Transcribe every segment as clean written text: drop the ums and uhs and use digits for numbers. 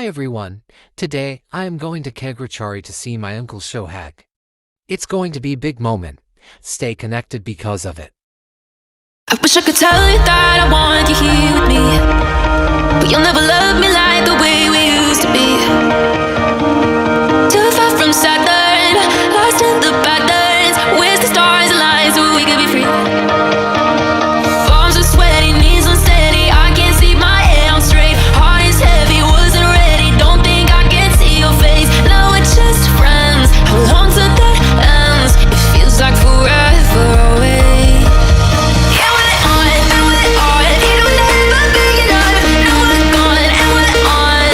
Hi everyone, today I am going to Khagrachari to see my uncle Shohag. It's going to be a big moment. Stay connected because of it. I wish I could tell you that I want you here with me, but you'll never love me like the way we used to be. Too far from Saturn, lost in the patterns. Where's the stars align so we could be free? Palms are sweaty, knees unsteady. I can't see my head on straight. Heart is heavy, wasn't ready. Don't think I can see your face. Now we're just friends. How long till that ends? It feels like forever away.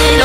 On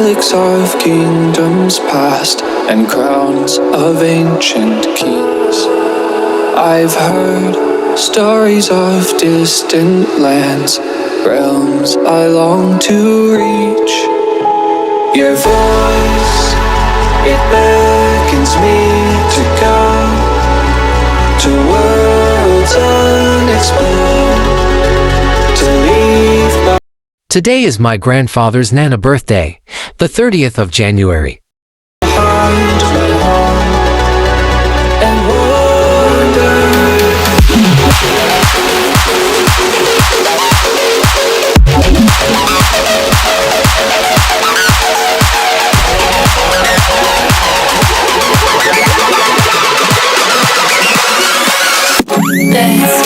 relics of kingdoms past and crowns of ancient kings. I've heard stories of distant lands, realms I long to reach. Your voice, it beckons me to go to worlds unexplored, to leave my Today is my grandfather's Nana birthday, the 30th of January. behind my home and wander. Let's